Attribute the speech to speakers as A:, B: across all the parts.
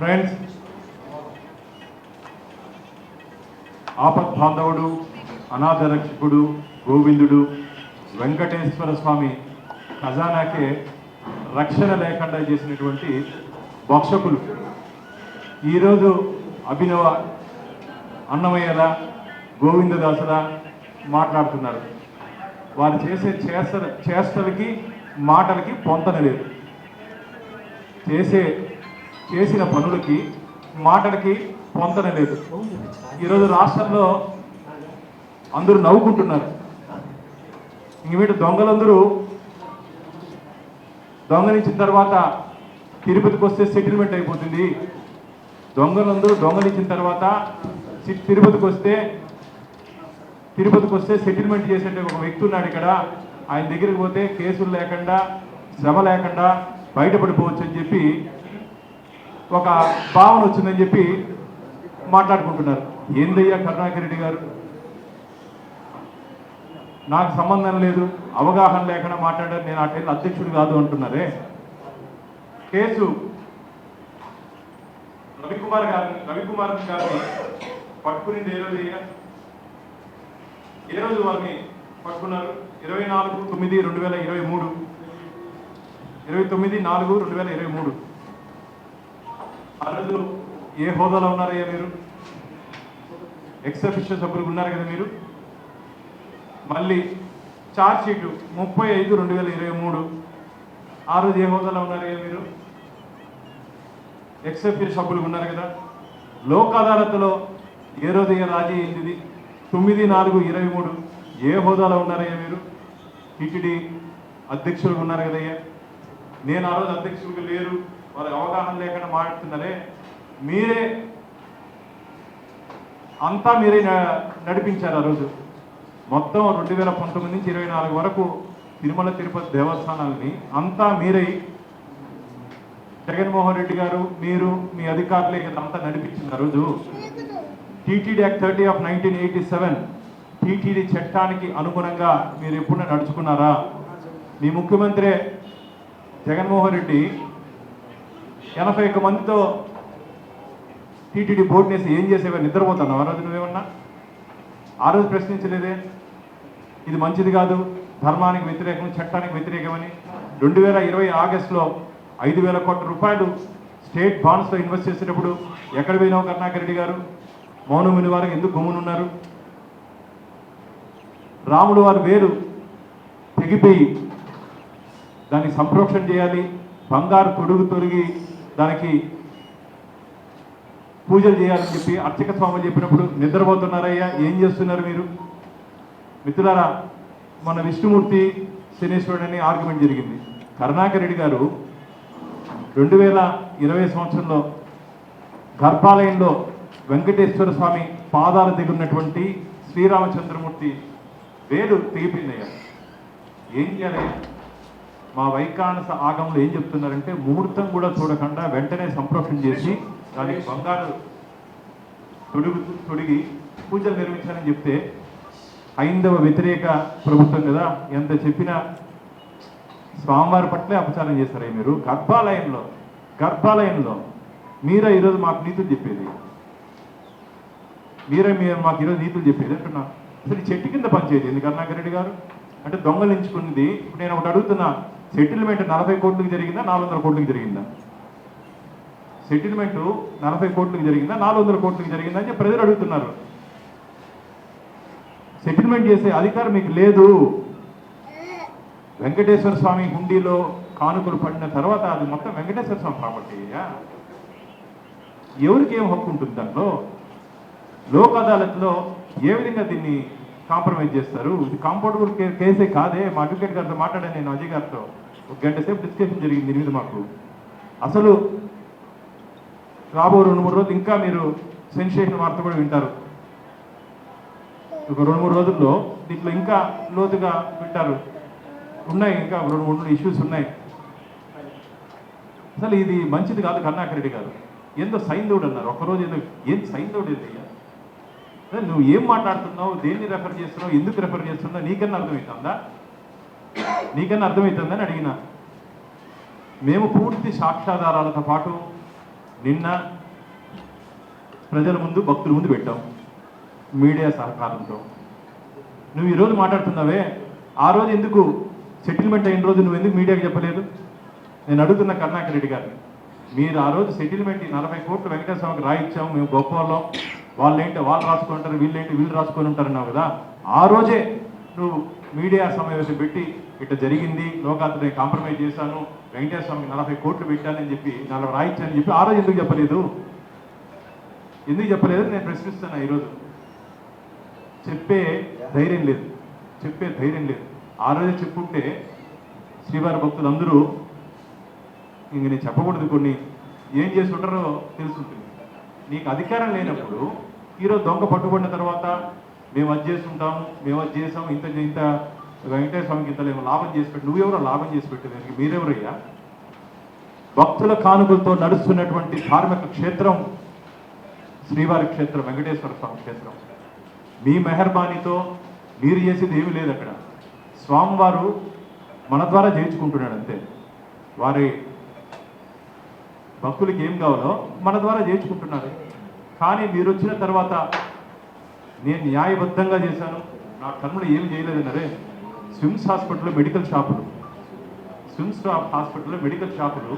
A: Friends, ఆపద్బాంధవుడు, అనాథ రక్షకుడు, గోవిందుడు వెంకటేశ్వర స్వామి ఖజానాకే రక్షణ లేకుండా చేసినటువంటి భక్షకులు ఈరోజు అభినవ అన్నమయ్యలా గోవిందదాసులా మాట్లాడుతున్నారు. వారు చేసే చేష్టలకి మాటలకి పొంతన లేదు. చేసిన పనులకి మాటలకి పొంతన లేదు. ఈరోజు రాష్ట్రంలో అందరూ నవ్వుకుంటున్నారు. ఇంక వీటి దొంగలందరూ దొంగలించిన తర్వాత తిరుపతికి వస్తే సెటిల్మెంట్ అయిపోతుంది. దొంగలందరూ దొంగలించిన తర్వాత తిరుపతికి వస్తే సెటిల్మెంట్ చేసే ఒక వ్యక్తి ఉన్నాడు ఇక్కడ. ఆయన దగ్గరికి పోతే కేసులు లేకుండా శ్రమ లేకుండా బయటపడిపోవచ్చు అని చెప్పి ఒక భావన వచ్చిందని చెప్పి మాట్లాడుకుంటున్నారు. ఏందయ్యా కరుణాకర్ రెడ్డి గారు, నాకు సంబంధం లేదు, అవగాహన లేకుండా మాట్లాడారు, నేను అటెండ్ అధ్యక్షుడు కాదు అంటున్నారే. కేసు రవికుమార్ గారిని పట్టుకునింది ఏ రోజు వారిని పట్టుకున్నారు? 24/9/2023 29/4/2023. ఆ రోజు ఏ హోదాలో ఉన్నారయ్యా మీరు? ఎక్స్ అఫీషియల్ సభ్యులు ఉన్నారు కదా మీరు. మళ్ళీ ఛార్జ్ షీటు 30/5/2023. ఆ రోజు ఏ హోదాలో ఉన్నారయ్యా మీరు? ఎక్స్ అఫీషియల్ సభ్యులు ఉన్నారు కదా. లోక్ అదాలత్లో ఏ రోజు రాజీ అయింది? 9/4/23. ఏ హోదాలో ఉన్నారయ్యా మీరు? టిటిడి అధ్యక్షులు ఉన్నారు కదయ్యా. నేను ఆ రోజు అధ్యక్షులు లేరు, వాళ్ళకి అవగాహన లేకుండా మాట్లాడుతున్నారే. మీరే నడిపించారు ఆ రోజు. మొత్తం 2019 నుంచి 24 వరకు తిరుమల తిరుపతి దేవస్థానాలని అంతా మీరే, జగన్మోహన్ రెడ్డి గారు, మీరు, మీ అధికారులే అంతా నడిపించింది ఆ రోజు. టీటీడీ యాక్ట్ 30 of 1987 టీటీడీ చట్టానికి అనుగుణంగా మీరు ఎప్పుడైనా నడుచుకున్నారా? మీ ముఖ్యమంత్రి జగన్మోహన్ రెడ్డి 81 మందితో టీటీడీ బోర్డు వేసి ఏం చేసేవారు? నిద్రపోతున్నావు ఆ రోజు నువ్వేమన్నా? ఆ రోజు ప్రశ్నించలేదే ఇది మంచిది కాదు, ధర్మానికి వ్యతిరేకం, చట్టానికి వ్యతిరేకమని. 2020 ఆగస్టులో 5,000 కోట్ల రూపాయలు స్టేట్ బాండ్స్లో ఇన్వెస్ట్ చేసేటప్పుడు ఎక్కడ పోయినావు కరుణాకర్ రెడ్డి గారు? మౌనముని వారికి ఎందుకు గమ్మునున్నారు? రాముడు వారు వేరు తెగిపోయి దాన్ని సంప్రోక్షణ చేయాలి, బంగారు తొడిగి దానికి పూజలు చేయాలని చెప్పి అర్చక స్వాములు చెప్పినప్పుడు నిద్రపోతున్నారయ్యా. ఏం చేస్తున్నారు మీరు? మిత్రులారా, మన విష్ణుమూర్తి శనేశ్వరుడు అని ఆర్గ్యుమెంట్ జరిగింది. కరుణాకర్ రెడ్డి గారు 2020 సంవత్సరంలో గర్భాలయంలో వెంకటేశ్వర స్వామి పాదాల దగ్గర ఉన్నటువంటి శ్రీరామచంద్రమూర్తి వేలు తెగిపోయిందయ్యా. ఏం చేయాలి? మా వైకానస ఆగంలో ఏం చెప్తున్నారంటే ముహూర్తం కూడా చూడకుండా వెంటనే సంప్రోక్షణ చేసి దానికి బంగారు తొడిగి పూజలు నిర్వహించాలని చెప్తే హైందవ వ్యతిరేక ప్రభుత్వం కదా, ఎంత చెప్పినా స్వామివారి పట్లే అపచారం చేస్తారే మీరు. గర్భాలయంలో మీరే ఈరోజు మాకు నీతులు చెప్పేది, మీరు మాకు ఈరోజు నీతులు చెప్పేది అంటున్నా. అసలు చెట్టు కింద పనిచేయదు ఎందుకు కరుణాకర్ రెడ్డి గారు? అంటే దొంగలించుకున్నది. ఇప్పుడు నేను ఒకటి అడుగుతున్నా, సెటిల్మెంట్ 40 కోట్లకి జరిగిందా, 400 కోట్లకి జరిగిందా? సెటిల్మెంట్ 40 కోట్లకి జరిగిందా, 400 కోట్లకి జరిగిందా అని ప్రజలు అడుగుతున్నారు. సెటిల్మెంట్ చేసే అధికారం మీకు లేదు. వెంకటేశ్వర స్వామి హుండీలో కానుకలు పడిన తర్వాత అది మొత్తం వెంకటేశ్వర స్వామి ప్రాపర్టీ. ఎవరికి ఏం హక్కు ఉంటుంది దాంట్లో? లోక్ అదాలత్లో ఏ విధంగా దీన్ని కాంప్రమైజ్ చేస్తారు? ఇది కాంపౌండబుల్ కేసే కాదే. మా అడ్వకేట్ గారితో మాట్లాడాను నేను, అజయ్ గారితో 1 గంట సేపు డిస్కషన్ జరిగింది దీని మీద. మాకు అసలు రాబో 2-3 రోజులు ఇంకా మీరు సెన్సేషన్ వార్త కూడా వింటారు. ఒక 2-3 రోజుల్లో దీంట్లో ఇంకా లోతుగా వింటారు. ఉన్నాయి, ఇంకా 2-3 ఇష్యూస్ ఉన్నాయి. అసలు ఇది మంచిది కాదు కరుణాకర్ రెడ్డి గారు. ఏందో సైంధవుడు అన్నారు ఒకరోజు. ఏం సైంధవుడు ఏందయ్యా? నువ్వు ఏం మాట్లాడుతున్నావు, దేన్ని రెఫర్ చేస్తున్నావు, ఎందుకు రెఫర్ చేస్తున్నావు నీకన్నా అర్థమవుతుందని అడిగిన. మేము పూర్తి సాక్ష్యాధారాలతో పాటు నిన్న ప్రజల ముందు భక్తుల ముందు పెట్టాం మీడియా సహకారంతో. నువ్వు ఈరోజు మాట్లాడుతున్నావే, ఆ రోజు ఎందుకు సెటిల్మెంట్ అయిన రోజు నువ్వు ఎందుకు మీడియాకి చెప్పలేదు? నేను అడుగుతున్న కరుణాకర్ రెడ్డి గారిని, మీరు ఆ రోజు సెటిల్మెంట్ 40 కోట్లు వెంకటేశ్వర స్వామికి రాయిచ్చాము, మేము గొప్ప వాళ్ళం, వాళ్ళేంటి వాళ్ళు రాసుకుంటారు, వీళ్ళేంటి వీళ్ళు రాసుకొని ఉంటారన్నావు కదా. ఆ రోజే నువ్వు మీడియా సమావేశం పెట్టి ఇట్లా జరిగింది, లోకాత్రి కాంప్రమైజ్ చేశాను, వెంకటేశ్వర స్వామికి 40 కోట్లు పెట్టానని చెప్పి 40 రాయిచ్చానని చెప్పి ఆ రోజు ఎందుకు చెప్పలేదు? ఎందుకు చెప్పలేదు నేను ప్రశ్నిస్తున్నా. ఈరోజు చెప్పే ధైర్యం లేదు, చెప్పే ధైర్యం లేదు. ఆ రోజే చెప్పుంటే శ్రీవారి భక్తులందరూ ఇంక నేను చెప్పకూడదు, కొన్ని ఏం చేసి ఉంటారో తెలుసుంటుంది. నీకు అధికారం లేనప్పుడు ఈరోజు దొంగ పట్టుబడిన తర్వాత మేము అది చేసుకుంటాము, మేము అది చేసాము, ఇంత ఇంత వెంకటేశ్వర స్వామికి ఇంత లాభం చేసి పెట్టి, నువ్వెవరో లాభం చేసి పెట్టేదానికి మీరెవరయ్యా? భక్తుల కానుకలతో నడుస్తున్నటువంటి ధార్మిక క్షేత్రం శ్రీవారి క్షేత్రం, వెంకటేశ్వర స్వామి క్షేత్రం. మీ మెహర్బానీతో మీరు చేసేది ఏమీ లేదు. అక్కడ స్వామివారు మన ద్వారా చేయించుకుంటున్నాడు అంతే. వారి భక్తులకి ఏం కావాలో మన ద్వారా చేయించుకుంటున్నారు. కానీ మీరు వచ్చిన తర్వాత నేను న్యాయబద్ధంగా చేశాను, నా కర్మలు ఏమి చేయలేదన్నారే. స్విమ్స్ హాస్పిటల్లో మెడికల్ షాపులు, స్విమ్స్ హాస్పిటల్లో మెడికల్ షాపులు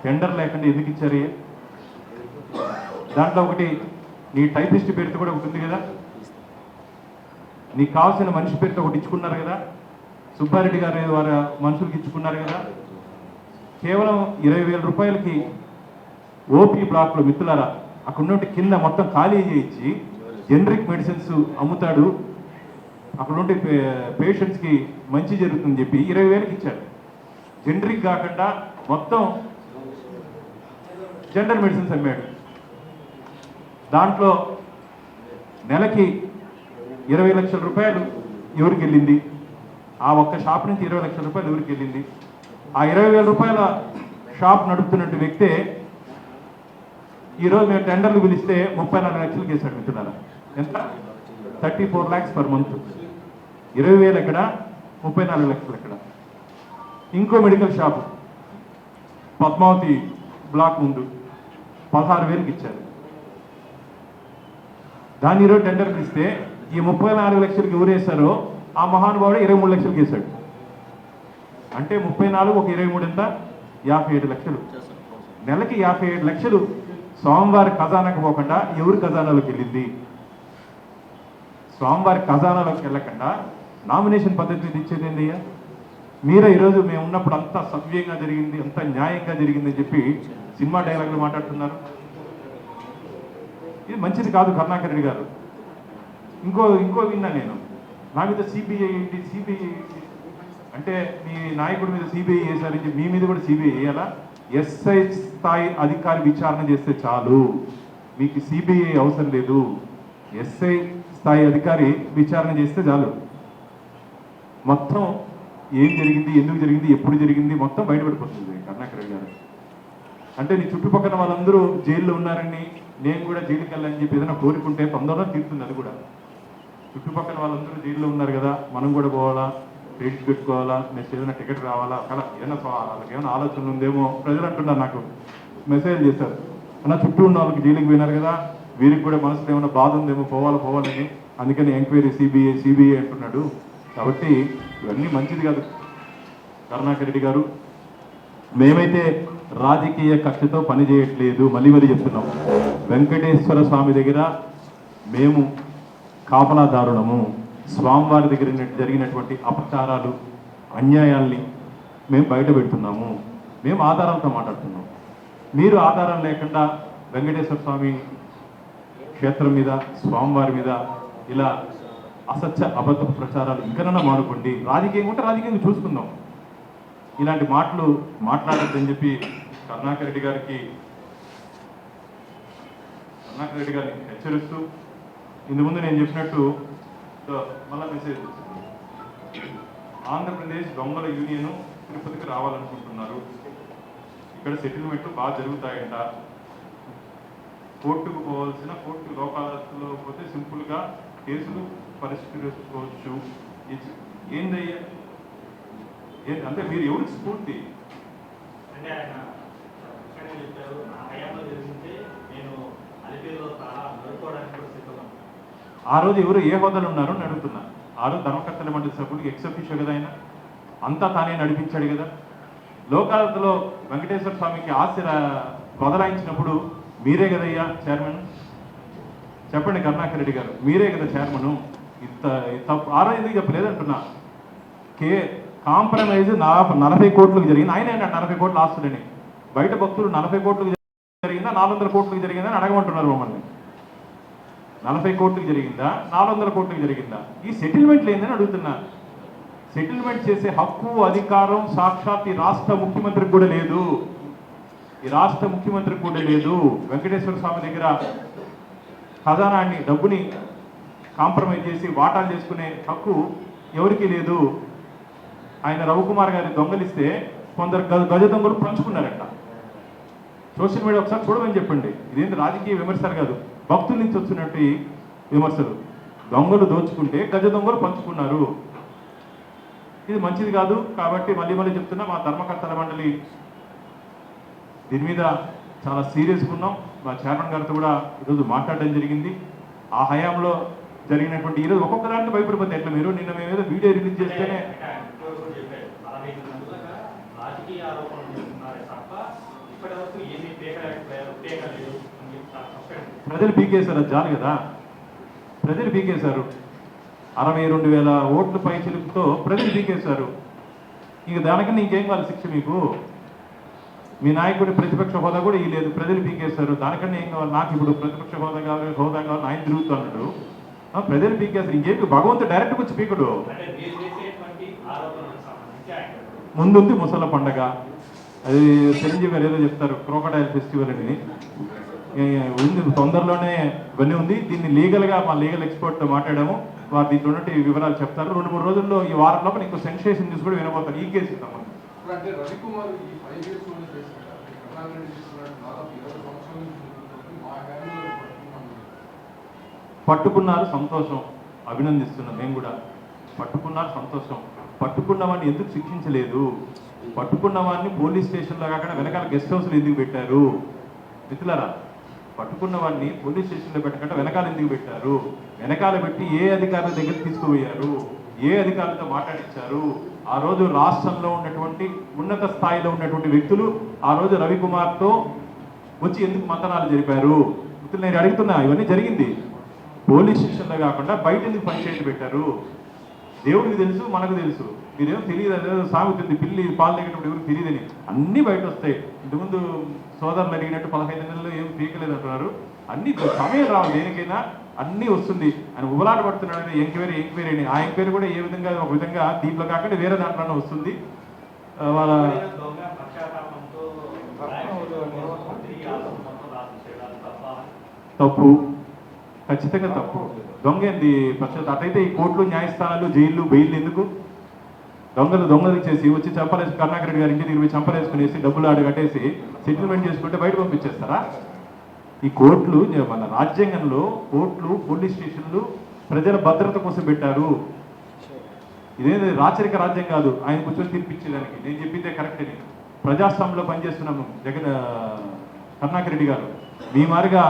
A: టెండర్ లేకుండా ఎందుకు ఇచ్చారు? దాంట్లో ఒకటి నీ టైపిస్ట్ పేరుతో కూడా ఒకటి ఉంది కదా, నీకు కావాల్సిన మనిషి పేరుతో ఒకటి ఇచ్చుకున్నారు కదా, సుబ్బారెడ్డి గారు వారి మనుషులకి ఇచ్చుకున్నారు కదా. కేవలం 20,000 రూపాయలకి ఓపీ బ్లాక్లో మిత్రులారా అక్కడ నుండి కింద మొత్తం ఖాళీ చేయించి జనరిక్ మెడిసిన్స్ అమ్ముతాడు, అక్కడ నుండి పేషెంట్స్కి మంచి జరుగుతుందని చెప్పి 20,000కి ఇచ్చారు. జనరిక్ కాకుండా మొత్తం జనరల్ మెడిసిన్స్ అమ్మాడు. దాంట్లో నెలకి 20 లక్షల రూపాయలు ఎవరికి వెళ్ళింది? ఆ ఒక్క షాప్ నుంచి 20 లక్షల రూపాయలు ఎవరికి వెళ్ళింది? ఆ 20,000 రూపాయల షాప్ నడుపుతున్నట్టు వ్యక్తే ఈరోజు మేము టెండర్లు పిలిస్తే 34 లక్షలకు వేసాడు మిత్రులారా. ఎంత? 34 lakhs per month. 20,000 ఎక్కడ, 34 లక్షలు ఎక్కడ? ఇంకో మెడికల్ షాపు పద్మావతి బ్లాక్ ముందు 16,000కి ఇచ్చారు. దాన్ని ఈరోజు టెండర్ పిలిస్తే ఈ 34 లక్షలకి ఎవరు వేశారో ఆ మహానుభావుడు 23 లక్షలకి వేశాడు. అంటే 34 ఒక 23 ఎంత? 57 లక్షలు. నెలకి 57 లక్షలు స్వామివారి ఖజానాకు పోకుండా ఎవరి ఖజానాలోకి వెళ్ళింది? స్వామివారి ఖజానాలోకి వెళ్ళకుండా నామినేషన్ పద్ధతి ఇచ్చేది ఏందయ్యా? మీరే ఈరోజు మేము ఉన్నప్పుడు అంతా సవ్యంగా జరిగింది, అంతా న్యాయంగా జరిగిందని చెప్పి సినిమా డైలాగులు మాట్లాడుతున్నారు. ఇది మంచిది కాదు కరుణాకర్ రెడ్డి గారు. ఇంకో విన్నా నేను, నా మీద సిబిఐ అంటే మీ నాయకుడి మీద సిబిఐ వేశారని చెప్పి మీ మీద కూడా సిబిఐ వేయాలా? ఎస్ఐ స్థాయి అధికారి విచారణ చేస్తే చాలు, మీకు సిబిఐ అవసరం లేదు. ఎస్ఐ స్థాయి అధికారి విచారణ చేస్తే చాలు. మొత్తం ఏం జరిగింది, ఎందుకు జరిగింది, ఎప్పుడు జరిగింది మొత్తం బయటపడిపోతుంది కరుణాకర్ రెడ్డి గారు. అంటే నీ చుట్టుపక్కల వాళ్ళందరూ జైల్లో ఉన్నారని నేను కూడా జైలుకి వెళ్ళాలని చెప్పి ఏదైనా కోరుకుంటే తొందరలో తీరుతుంది. అది కూడా చుట్టుపక్కల వాళ్ళందరూ జైల్లో ఉన్నారు కదా, మనం కూడా పోవాలా, క్రెడిట్ పెట్టుకోవాలా, నెక్స్ట్ ఏదైనా టికెట్ రావాలా, అలా వాళ్ళకి ఏమైనా ఆలోచన ఉందేమో ప్రజలు అంటున్నారు. నాకు మెసేజ్ చేశారు, అన్న చుట్టూ ఉన్న వాళ్ళకి జైలుకి పోయినారు కదా, వీరికి కూడా మనసులో ఏమైనా బాధ ఉందేమో, పోవాలని, అందుకని ఎంక్వైరీ సిబిఐ అంటున్నాడు. కాబట్టి ఇవన్నీ మంచిది కాదు కరుణాకర్ రెడ్డి గారు. మేమైతే రాజకీయ కక్షతో పని చేయట్లేదు, మళ్ళీ చెప్తున్నాం. వెంకటేశ్వర స్వామి దగ్గర మేము కాపలాదారుణము. స్వామివారి దగ్గర జరిగినటువంటి అపచారాలు, అన్యాయాల్ని మేము బయట పెడుతున్నాము. మేము ఆధారాలతో మాట్లాడుతున్నాం. మీరు ఆధారం లేకుండా వెంకటేశ్వర స్వామి క్షేత్రం మీద, స్వామివారి మీద ఇలా అసత్య అబద్ధ ప్రచారాలు ఇంకనన్నా మానుకోండి. రాజకీయం ఉంటే రాజకీయంగా చూసుకుందాం. ఇలాంటి మాటలు మాట్లాడద్దని చెప్పి కరుణాకర్ రెడ్డి గారిని హెచ్చరిస్తూ, ఇంతకుముందు నేను చెప్పినట్టు మళ్ళా మెసేజ్ వచ్చింది. ఆంధ్రప్రదేశ్ దొంగల యూనియన్ తిరుపతికి రావాలనుకుంటున్నారు, ఇక్కడ సెటిల్మెంట్లు బాగా జరుగుతాయంట, కోర్టుకు పోవాల్సిన కోర్టు లోకాలలో పోతే సింపుల్గా కేసులు పరిష్కరించుకోవచ్చు. ఏందయ్యా అంటే మీరు ఎవరికి స్ఫూర్తి?
B: అంటే ఆయన అక్కడే చెప్పారు, నా హయాంలో జరిగితే నేను అలిపేరులో చాలా నడుపుకోవడానికి కూడా సిద్ధం.
A: ఆ రోజు ఎవరు ఏ హోదాలు ఉన్నారో అని అడుగుతున్నా. ఆ రోజు ధర్మకర్తల మండలి సభ్యుడికి ఎక్సెప్టిషో కదా ఆయన, అంతా తానే నడిపించాడు కదా. లోకాలతలో వెంకటేశ్వర స్వామికి బదలాయించినప్పుడు మీరే కదయ్యా చైర్మన్, చెప్పండి కరుణాకర్ రెడ్డి గారు, మీరే కదా చైర్మను. ఇంత తప్పు ఆ రోజు ఎందుకు చెప్పలేదంటున్నా. కాంప్రమైజ్ 40 కోట్లకు జరిగింది, ఆయన అన్నాడు 40 కోట్లు ఆస్తులని. బయట భక్తులు 40 కోట్లకు జరిగిందా 400 కోట్లకు జరిగిందా అని అడగమంటున్నారు మమ్మల్ని. 40 కోట్లకు జరిగిందా 400 కోట్లకు జరిగిందా? ఈ సెటిల్మెంట్లు ఏందని అడుగుతున్నా. సెటిల్మెంట్ చేసే హక్కు అధికారం సాక్షాత్ ఈ రాష్ట్ర ముఖ్యమంత్రికి కూడా లేదు. ఈ రాష్ట్ర ముఖ్యమంత్రికి కూడా లేదు. వెంకటేశ్వర స్వామి దగ్గర ఖజానాన్ని డబ్బుని కాంప్రమైజ్ చేసి వాటాలు చేసుకునే హక్కు ఎవరికీ లేదు. ఆయన రవికుమార్ గారి దొంగలిస్తే కొందరు గజ దొంగలు పంచుకున్నారట. సోషల్ మీడియా ఒకసారి చూడమని చెప్పండి. ఇదేంటి రాజకీయ విమర్శలు కాదు, భక్తుల నుంచి వచ్చినట్టు విమర్శలు. దొంగలు దోచుకుంటే గజ దొంగలు పంచుకున్నారు. ఇది మంచిది కాదు. కాబట్టి మళ్ళీ మళ్ళీ చెప్తున్నా, మా ధర్మకర్తల మండలి దీని మీద చాలా సీరియస్గా ఉన్నాం. మా చైర్మన్ గారితో కూడా ఈరోజు మాట్లాడడం జరిగింది. ఆ హయాంలో జరిగినటువంటి ఈరోజు ఒక్కొక్క దానికి భయపడిపోతే ఎట్లా మీరు? నిన్న మేము ఏదో వీడియో రిలీజ్ చేస్తేనే
B: రాజకీయ ఆరోపణలు చేస్తున్నారే తప్ప ఇప్పటి వరకు ఏమీ పేకలేదు.
A: ప్రజలు పీకేశారు, అది చాలు కదా. ప్రజలు పీకేశారు. 62,000 ఓట్ల పై చిలుపుతో ప్రజలు పీకేశారు. ఇంక దానికన్నా ఇంకేం కావాలి శిక్ష మీకు? మీ నాయకుడి ప్రతిపక్ష హోదా కూడా ఇవ్వలేదు, ప్రజలు పీకేశారు. దానికన్నా ఏం కావాలి? నాకు ఇప్పుడు ప్రతిపక్ష హోదా కావాలి ఆయన తిరుగుతున్నాడు. ప్రజలు పీకేశారు. ఇంకేం భగవంతుడు డైరెక్ట్గా వచ్చి పీకుడు. ముందుంది ముసల పండగ, అది చిరంజీవి గారు ఏదో చెప్తారు క్రోకడైల్ ఫెస్టివల్ అని ఉంది, తొందరలోనే ఇవన్నీ ఉంది. దీన్ని లీగల్గా మా లీగల్ ఎక్స్పర్ట్తో మాట్లాడాము. వారు దీంట్లో ఉన్నట్టు వివరాలు చెప్తారు. 2-3 రోజుల్లో ఈ వారం లోపల ఇంకో సెన్సేషన్ న్యూస్ కూడా వినబోతారు ఈ కేసు.
C: అంటే రవికుమార్ ఈ 5 years లోనే చేశారు. కర్ణాకర్ చేస్తున్నాడు, దాదాపు 20 సంవత్సరాల నుంచి మా హ్యాండ్లో
A: పట్టుకున్నారు, సంతోషం, అభినందిస్తున్నాం. మేము కూడా పట్టుకున్నారు, సంతోషం. పట్టుకున్న వాడిని ఎందుకు శిక్షించలేదు? పట్టుకున్న వాడిని పోలీస్ స్టేషన్లో కాకుండా వెనకాల గెస్ట్ హౌస్లో ఎందుకు పెట్టారు? మిత్రులారా, పట్టుకున్న వాడిని పోలీస్ స్టేషన్లో పెట్టకుండా వెనకాల ఎందుకు పెట్టారు? వెనకాల పెట్టి ఏ అధికారుల దగ్గర తీసుకుపోయారు? ఏ అధికారులతో మాట్లాడించారు? ఆ రోజు రాష్ట్రంలో ఉన్నటువంటి ఉన్నత స్థాయిలో ఉన్నటువంటి వ్యక్తులు ఆ రోజు రవికుమార్తో వచ్చి ఎందుకు మంతనాలు జరిపారు? మిత్రులు, నేను అడుగుతున్నా. ఇవన్నీ జరిగింది పోలీస్ స్టేషన్లో కాకుండా బయట ఎందుకు పంచాయతీ పెట్టారు? దేవుడికి తెలుసు, మనకు తెలుసు. మీరేమో తెలియదు, అదేదో సాగుతుంది, పిల్లి పాలు దిగేటప్పుడు ఎవరికి తెలియదని. అన్నీ బయట వస్తాయి. ఇంతకుముందు సోదరులు అడిగినట్టు 15 నెలల్లో ఏం పీకలేదు అంటున్నారు. అన్ని సమయం రావు దేనికైనా, అన్నీ వస్తుంది. ఆయన ఉబలాట పడుతున్నాడు. ఎంక్వైరీ అని ఆ ఎంక్వైరీ కూడా ఏ విధంగా ఒక విధంగా దీంట్లో కాకుండా వేరే దాంట్లోనే వస్తుంది. వాళ్ళ తప్పు, ఖచ్చితంగా తప్పు. దొంగ ఏంది పశ్చాత్త? అటైతే ఈ కోర్టులు, న్యాయస్థానాలు, జైళ్ళు, బెయిల్ ఎందుకు? దొంగలు చేసి వచ్చి చంపలేసి కరుణాకర్ రెడ్డి గారి ఇంటి దగ్గర పోయి చంపలేసుకునేసి డబ్బులు ఆడ కట్టేసి సెటిల్మెంట్ చేసుకుంటే బయట పంపించేస్తారా? ఈ కోర్టులు, మన రాజ్యాంగంలో కోర్టులు, పోలీస్ స్టేషన్లు ప్రజల భద్రత కోసం పెట్టారు. ఇదేది రాచరిక రాజ్యం కాదు ఆయన కూర్చొని తీర్పిచ్చేదానికి. నేను చెప్పిందే కరెక్ట్ అని. ప్రజాస్వామ్యంలో పనిచేస్తున్నాము. కరుణాకర్ రెడ్డి గారు, మీ మారిగా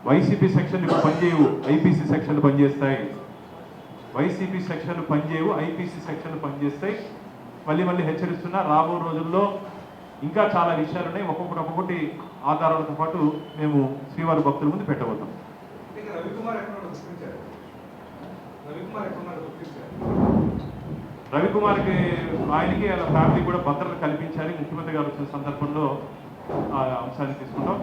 A: వైసీపీ సెక్షన్లు ఇప్పుడు పనిచేయవు, ఐపీసీ సెక్షన్లు పనిచేస్తాయి. వైసీపీ సెక్షన్లు పనిచేయవు, ఐపీసీ సెక్షన్లు పనిచేస్తాయి. మళ్ళీ హెచ్చరిస్తున్నా, రాబో రోజుల్లో ఇంకా చాలా విషయాలు ఉన్నాయి. ఒక్కొక్కటి ఆధారాలతో పాటు మేము శ్రీవారి భక్తుల ముందు పెట్టబోతాం. రవికుమార్కి ఆయనకి వాళ్ళ ఫ్యామిలీ కూడా భద్రత కల్పించాలి. ముఖ్యమంత్రి గారు వచ్చిన సందర్భంలో ఆ అంశాన్ని తీసుకుంటాం.